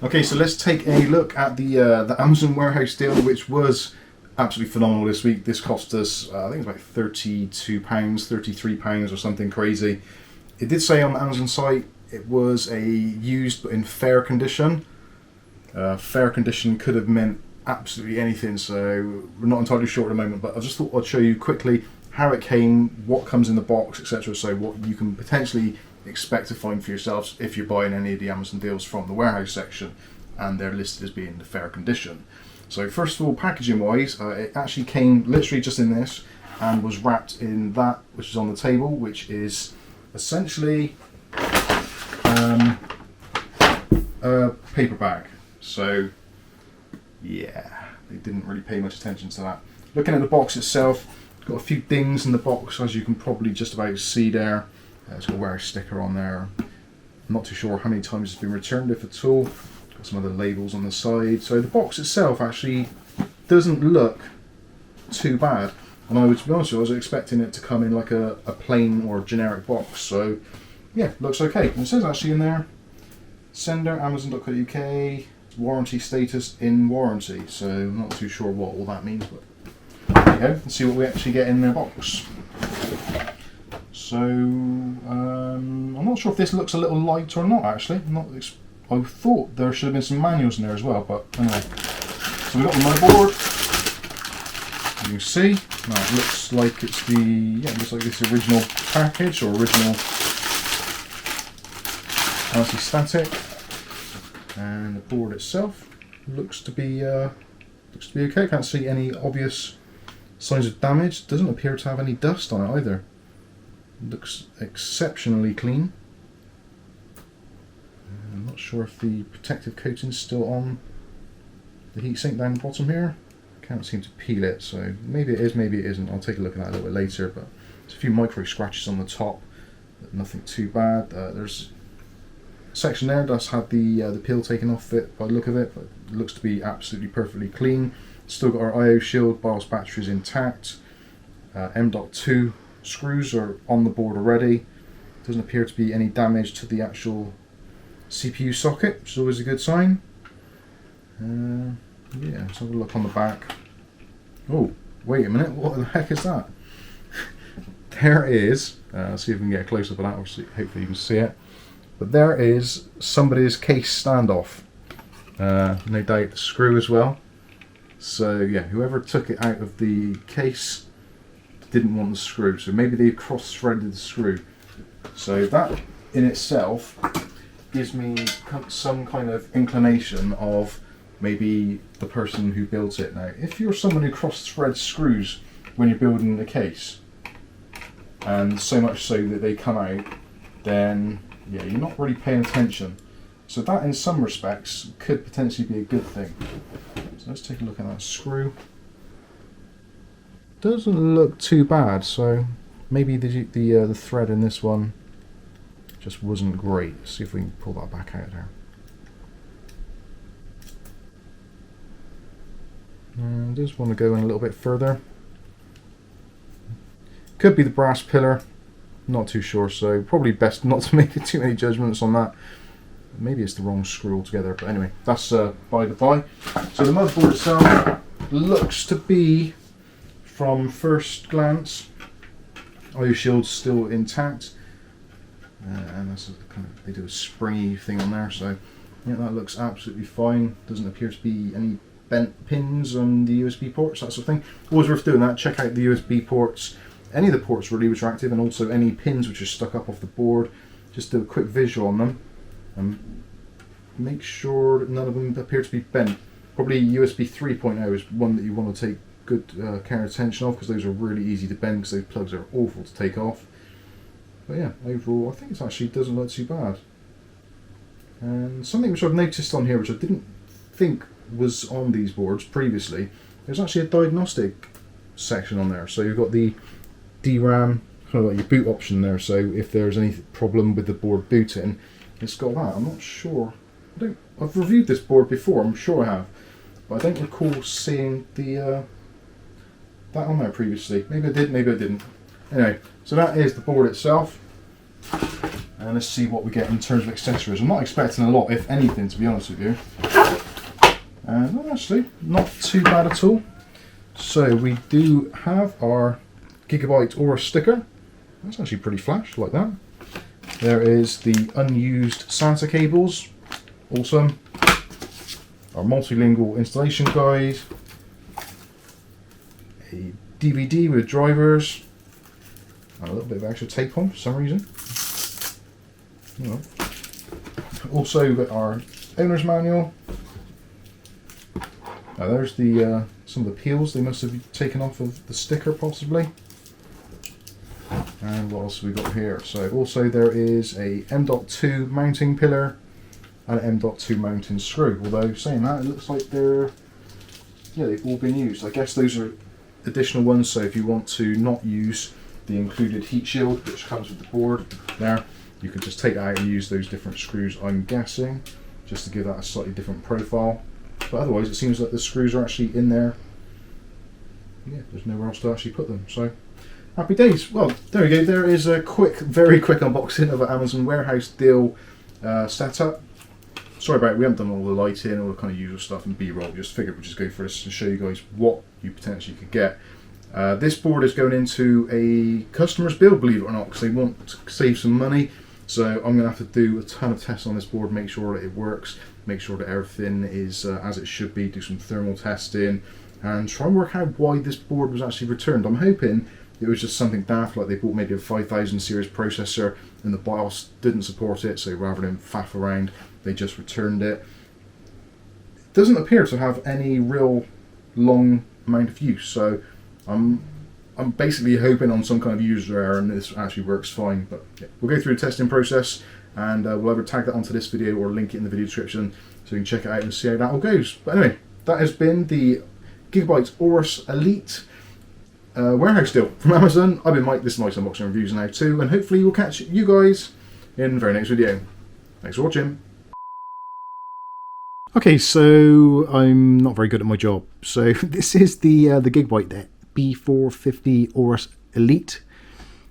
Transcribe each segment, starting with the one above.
Okay, so let's take a look at the Amazon warehouse deal, which was absolutely phenomenal this week. This cost us, I think it's about £32, £33 or something crazy. It did say on the Amazon site it was a used but in fair condition. Fair condition could have meant absolutely anything, so we're not entirely sure at the moment, but I just thought I'd show you quickly how it came, what comes in the box, etc. So what you can potentially expect to find for yourselves if you're buying any of the Amazon deals from the warehouse section and they're listed as being in the fair condition. So first of all, packaging wise, it actually came literally just in this and was wrapped in that which is on the table, which is essentially a paper bag. So yeah, they didn't really pay much attention to that. Looking at the box itself, got a few dings in the box, as you can probably just about see there. It's got a warehouse sticker on there. I'm not too sure how many times it's been returned, if at all. Got some other labels on the side. So the box itself actually doesn't look too bad. And to be honest with you, I was expecting it to come in like a plain or generic box. So yeah, looks okay. And it says actually in there, sender amazon.co.uk, warranty status in warranty. So I'm not too sure what all that means, but there you go. Let's see what we actually get in their box. So I'm not sure if this looks a little light or not actually. I thought there should have been some manuals in there as well, but anyway. So we've got the motherboard. You can see. Now it looks like it's it looks like this original package or original anti-static. And the board itself looks to be okay. Can't see any obvious signs of damage. Doesn't appear to have any dust on it either. Looks exceptionally clean. I'm not sure if the protective coating's still on the heatsink down the bottom here. Can't seem to peel it, so maybe it is, maybe it isn't. I'll take a look at that a little bit later, but there's a few micro scratches on the top, but nothing too bad. There's a section there that's had the peel taken off it by the look of it, but it looks to be absolutely perfectly clean. Still got our IO shield, BIOS batteries intact. M.2 screws are on the board already. Doesn't appear to be any damage to the actual CPU socket, which is always a good sign. Yeah, let's have a look on the back. Oh, wait a minute, what the heck is that? There is, let's see if we can get a close up of that, or hopefully you can see it. But there is somebody's case standoff. No doubt the screw as well. So yeah, whoever took it out of the case didn't want the screw, so maybe they cross-threaded the screw. So that in itself gives me some kind of inclination of maybe the person who built it. Now, if you're someone who cross-threads screws when you're building a case, and so much so that they come out, then yeah, you're not really paying attention. So that in some respects could potentially be a good thing. So let's take a look at that screw. Doesn't look too bad, so maybe the thread in this one just wasn't great. Let's see if we can pull that back out there. And just want to go in a little bit further. Could be the brass pillar, not too sure, so probably best not to make too many judgments on that. Maybe it's the wrong screw altogether, but anyway, that's by the by. So the motherboard itself looks to be, from first glance, IO shield's still intact, and that's kind of, they do a springy thing on there, so yeah, that looks absolutely fine. Doesn't appear to be any bent pins on the USB ports, that sort of thing. Always worth doing that. Check out the USB ports. Any of the ports really retractive, and also any pins which are stuck up off the board. Just do a quick visual on them and make sure that none of them appear to be bent. Probably USB 3.0 is one that you want to take good care and attention of, because those are really easy to bend, because those plugs are awful to take off. But yeah, overall I think it actually doesn't look too bad. And something which I've noticed on here, which I didn't think was on these boards previously, there's actually a diagnostic section on there. So you've got the DRAM, kind of like your boot option there, so if there's any problem with the board booting, it's got that. I'm not sure, I've reviewed this board before, I'm sure I have, but I don't recall seeing the that on there previously. Maybe I did, maybe I didn't. Anyway, so that is the board itself. And let's see what we get in terms of accessories. I'm not expecting a lot, if anything, to be honest with you. And actually, not too bad at all. So we do have our Gigabyte Aura sticker. That's actually pretty flash, like that. There is the unused SATA cables. Awesome. Our multilingual installation guide. A DVD with drivers. And a little bit of extra tape on for some reason. Also got our owner's manual. Now there's the some of the peels they must have taken off of the sticker possibly. And what else have we got here? So also there is a M.2 mounting pillar and an M.2 mounting screw. Although saying that, it looks like they've all been used. I guess those are additional ones, so if you want to not use the included heat shield which comes with the board there, you can just take that out and use those different screws, I'm guessing, just to give that a slightly different profile. But otherwise it seems like the screws are actually in there. Yeah, there's nowhere else to actually put them, so happy days. Well, there we go. There is a very quick unboxing of an Amazon warehouse deal setup. Sorry about it, we haven't done all the lighting, all the kind of usual stuff and B-roll. Just figured we'd just go for this to show you guys what you potentially could get. This board is going into a customer's build, believe it or not, because they want to save some money. So I'm going to have to do a ton of tests on this board, make sure that it works, make sure that everything is as it should be, do some thermal testing, and try and work out why this board was actually returned. I'm hoping it was just something daft, like they bought maybe a 5000 series processor and the BIOS didn't support it, so rather than faff around, they just returned it. It doesn't appear to have any real long amount of use, so I'm basically hoping on some kind of user error and this actually works fine. But yeah, we'll go through the testing process and we'll either tag that onto this video or link it in the video description so you can check it out and see how that all goes. But anyway, that has been the Gigabyte Aorus Elite warehouse deal from Amazon. I've been Mike, this is Mike's Unboxing Reviews now too, and hopefully we'll catch you guys in the very next video. Thanks for watching. Okay, so I'm not very good at my job. So this is the Gigabyte there. B450 Aorus Elite,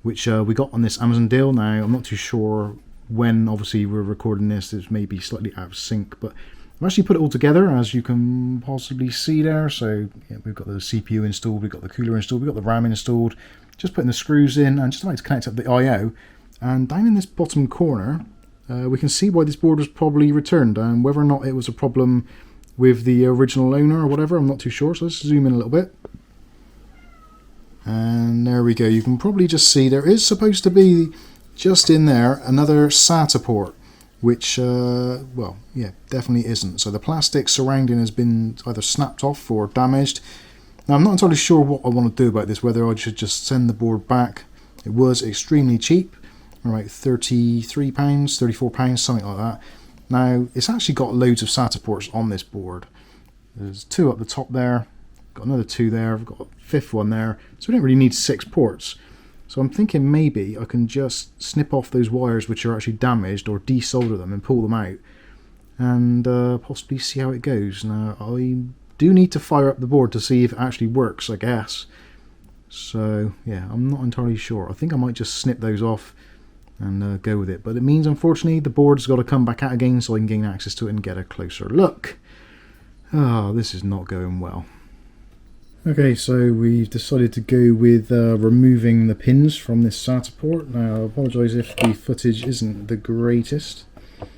which we got on this Amazon deal. Now I'm not too sure when, obviously we're recording this, it's maybe slightly out of sync, but I've actually put it all together as you can possibly see there. So yeah, we've got the CPU installed, we've got the cooler installed, we've got the RAM installed, just putting the screws in and just like to connect up the I/O. And down in this bottom corner we can see why this board was probably returned, and whether or not it was a problem with the original owner or whatever, I'm not too sure. So let's zoom in a little bit. And there we go, you can probably just see there is supposed to be just in there another SATA port, which well, yeah, definitely isn't. So the plastic surrounding has been either snapped off or damaged. Now I'm not entirely sure what I want to do about this, whether I should just send the board back. It was extremely cheap, about £33, £34, something like that. Now it's actually got loads of SATA ports on this board. There's two up the top there, got another two there, I've got a fifth one there, so we don't really need 6 ports. So I'm thinking maybe I can just snip off those wires which are actually damaged, or desolder them and pull them out, and possibly see how it goes. Now I do need to fire up the board to see if it actually works, I guess. So yeah, I'm not entirely sure. I think I might just snip those off and go with it, but it means unfortunately the board's got to come back out again so I can gain access to it and get a closer look. Ah, this is not going well. Okay, so we've decided to go with removing the pins from this SATA port. Now I apologise if the footage isn't the greatest.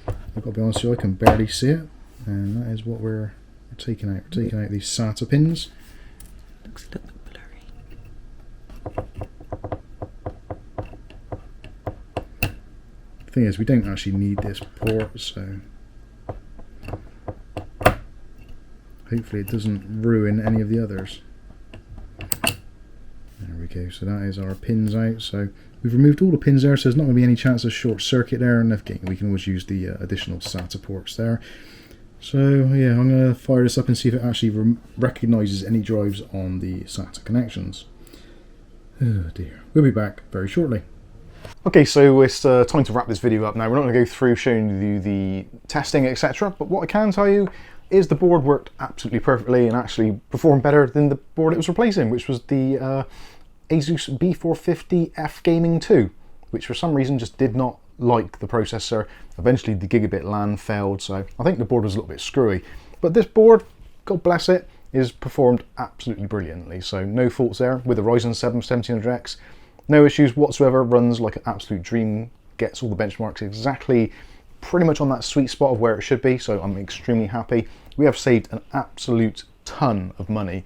I've got to be honest with you, I can barely see it, and that is what we're taking out. We're taking out these SATA pins. Looks a little bit blurry. The thing is, we don't actually need this port, so hopefully it doesn't ruin any of the others. There we go, so that is our pins out. So we've removed all the pins there, so there's not going to be any chance of short circuit there, and again we can always use the additional SATA ports there. So yeah, I'm going to fire this up and see if it actually recognises any drives on the SATA connections. Oh dear, we'll be back very shortly. Okay, so it's time to wrap this video up now. We're not going to go through showing you the testing, etc. But what I can tell you is the board worked absolutely perfectly and actually performed better than the board it was replacing, which was the Asus B450 F Gaming 2, which for some reason just did not like the processor. Eventually the gigabit LAN failed, so I think the board was a little bit screwy. But this board, God bless it, is performed absolutely brilliantly. So no faults there with the Ryzen 7 1700X. No issues whatsoever, runs like an absolute dream, gets all the benchmarks exactly pretty much on that sweet spot of where it should be, so I'm extremely happy. We have saved an absolute ton of money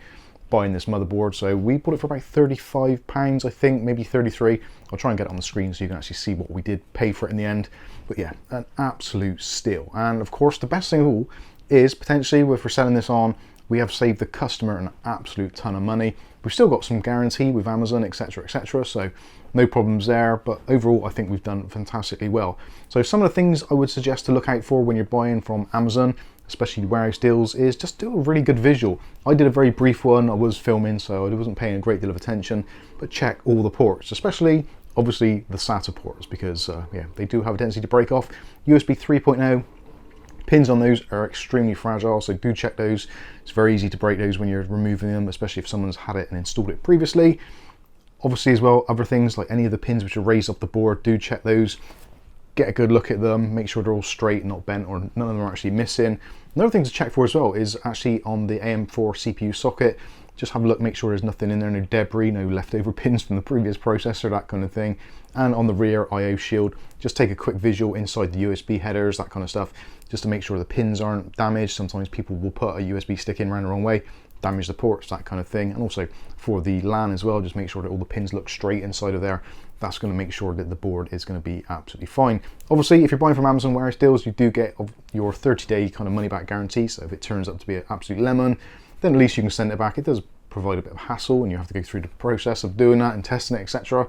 buying this motherboard. So we bought it for about £35, I think, maybe 33. I'll try and get it on the screen so you can actually see what we did pay for it in the end. But yeah, an absolute steal. And of course, the best thing of all is potentially, if we're selling this on, we have saved the customer an absolute ton of money. We've still got some guarantee with Amazon, etc., so no problems there. But overall, I think we've done fantastically well. So some of the things I would suggest to look out for when you're buying from Amazon, especially warehouse deals, is just do a really good visual. I did a very brief one. I was filming, so I wasn't paying a great deal of attention, but check all the ports, especially obviously the SATA ports, because yeah, they do have a tendency to break off. USB 3.0 pins on those are extremely fragile, so do check those. It's very easy to break those when you're removing them, especially if someone's had it and installed it previously. Obviously as well, other things like any of the pins which are raised off the board, do check those. Get a good look at them, make sure they're all straight, not bent, or none of them are actually missing. Another thing to check for as well is actually on the AM4 CPU socket. Just have a look, make sure there's nothing in there, no debris, no leftover pins from the previous processor, that kind of thing. And on the rear IO shield, just take a quick visual inside the USB headers, that kind of stuff, just to make sure the pins aren't damaged. Sometimes people will put a USB stick in around the wrong way, damage the ports, that kind of thing. And also for the LAN as well, just make sure that all the pins look straight inside of there. That's going to make sure that the board is going to be absolutely fine. Obviously, if you're buying from Amazon warehouse deals, you do get your 30-day kind of money back guarantee. So if it turns out to be an absolute lemon, then at least you can send it back. It does provide a bit of hassle and you have to go through the process of doing that and testing it, etc.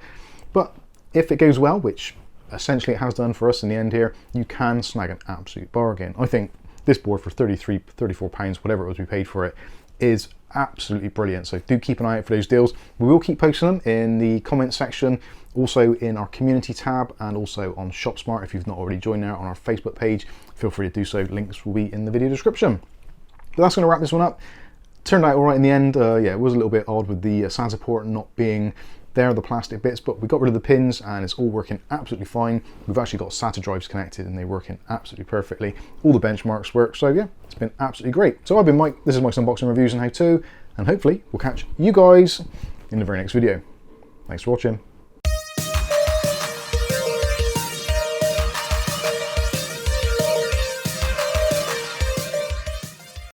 But if it goes well, which essentially it has done for us in the end here, you can snag an absolute bargain. I think this board for £33, £34, whatever it was we paid for it, is absolutely brilliant. So do keep an eye out for those deals. We will keep posting them in the comment section, also in our community tab, and also on ShopSmart. If you've not already joined there on our Facebook page, feel free to do so. Links will be in the video description. But that's going to wrap this one up. Turned out all right in the end. Yeah, it was a little bit odd with the SATA port not being there, the plastic bits, but we got rid of the pins and it's all working absolutely fine. We've actually got SATA drives connected and they're working absolutely perfectly. All the benchmarks work, so yeah, it's been absolutely great. So I've been Mike, this is Mike's Unboxing Reviews and How To, and hopefully we'll catch you guys in the very next video. Thanks for watching.